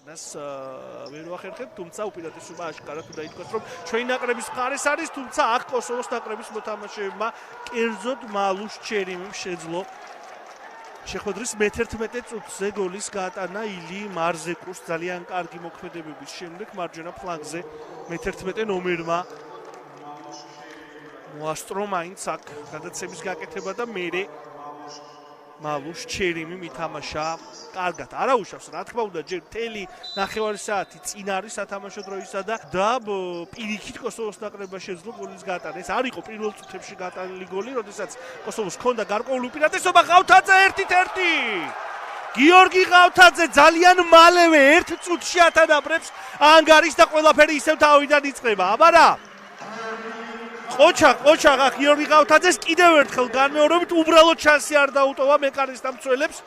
წინას ვერ ვახერხებ, თუმცა უპირატესობა აშკარად უნდა ითქვას, რომ ჩვენი ნაკრების მხარეს არის, თუმცა აქ კოსოვოს ნაკრების მოთამაშეებმა კერძოდ მალუშ ჩერიმიმ შეძლო შეხვედრის მე-11 წუთზე გოლის გაატანა ილი მარზეკუს ძალიან კარგი მოქმედებების შემდეგ მარჯვენა ფლანგზე მე-11 ნომერმა მოასწრო მაინც აქ გადაცემის გაკეთება და მერე მალუშ ჩერიმი მითამაშა კარგად. არა უშავს, რა თქმა უნდა, ჯერ მთელი ნახევარი საათი წინ არის სათამაშო დროისა და პირიქით კოსოვოს ნაკრებმა შეძლო გოლის გაატანა. ეს არ იყო პირველ წუთებში გაატანილი გოლი, როდესაც კოსოვოს ჰქონდა გარკვეული უპირატესობა. ყავთაძე 1-1. გიორგი ყავთაძე ძალიან მალევე 1 წუთში ათანაბრებს ანგარის და ყველაფერი ისევ თავიდან იწყება. აბარა ყოჩა აქ გიორგი ყავთაძეს კიდევ ერთხელ განმეორებით უბრალოდ შანსი არ დაუტოვა მეკარის დამცველებს.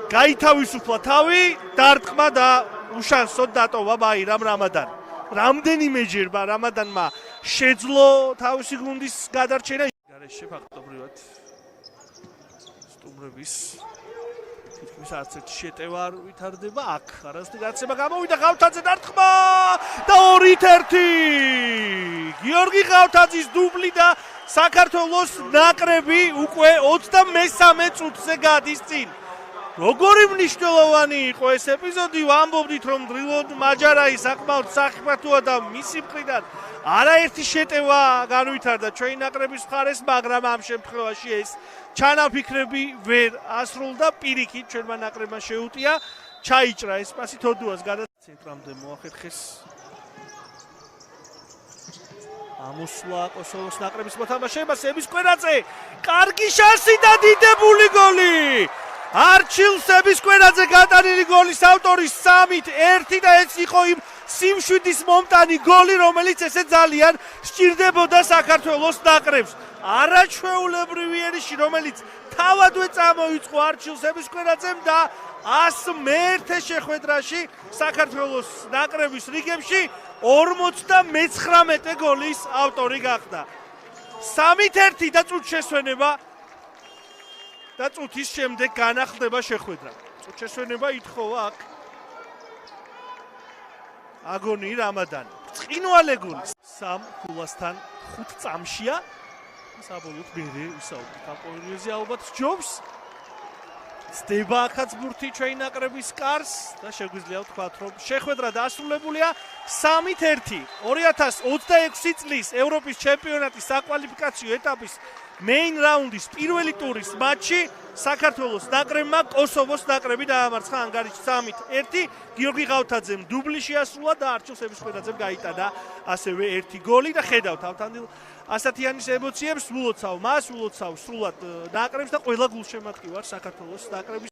გაითავისუფლა თავი, დარტყმა და უშანსოდ დატოვა ბაირამ რამადანი. რამდენიმეჯერმა რამადანმა შეძლო თავისი გუნდის გადარჩენა. გარეშე ფაქტობრივად სტუმრების თითქმის არც ერთი შეტევა არ ვითარდება. აქ არასდროს გაცემა გამოვიდა ყავთაძე დარტყმა და 2-1. გიორგი ყავთაძის დუბლი და საქართველოს ნაკრები უკვე 23 წუთზე გადის წინ. როგორი მნიშვნელოვანი იყო ეს ეპიზოდი, ვამბობდით რომ დრილონ მაჯარაი საკმაოდ სახიფათოა და მისი მხრიდან არაერთი შეტევა განვითარდა ჩვენი ნაკრების მხარეს, მაგრამ ამ შემთხვევაში ეს ჩანაფიქრები ვერ ასრულდა. პირიქით ჩვენმა ნაკრებმა შეუტია, ჩაიჭრა ეს პასი თოდუას გადაცენტრამდე მოახერხეს ამოსვლა კოსოვოს ნაკრების მოთამაშეებმა. სების კვერაძე კარგი შანსი და დიდებული გოლი. არჩილ სების კვერაძე გატანილი გოლის ავტორი 3-1 და ეს იყო იმ სიმშვიდის მომტანი გოლი, რომელიც ესე ძალიან სჭირდებოდა საქართველოს ნაკრებს. არაჩვეულებრივი ერიში, რომელიც თავადვე წამოიწყო არჩილ სების კვერაძემ და 101 შეხვედრაში საქართველოს ნაკრების რიგებში 59 გოლის ავტორი გახდა. 3-1 და წუთის შესვენება და წუთის შემდეგ განახლდება შეხვედრა. წუთის შესვენება ითხოვა აქ აგონი რამადანი. წინვალე გოლი 3 გოლასთან 5 წამშია. საბოლოოდ მერე ვისაუბრეთ ამ პერიოდზე ალბათ ჯობს. ცდება ახაც ბურთი ჩვენი ნაკრების კარს და შეგვიძლია ვთქვათ, რომ შეხვედრა დასრულებულია 3-1. 2026 წლის ევროპის ჩემპიონატის საკვალიფიკაციო ეტაპის მეინ რაუნდის პირველი ტურის მატჩი საქართველოს ნაკრებმა კოსოვოს ნაკრები დაამარცხა ანგარიში 3-1. გიორგი ყავთაძემ დუბლი შეასრულა და არჩილ სების კვერაძემ გაიტანა ასევე 1 გოლი და ხედავთ ავთანდილ ასათიანის ემოციებს. ულოცავ მას, ულოცავ სრულად ნაკრებს და ყველა გულშემატკივარ საქართველოს ნაკრების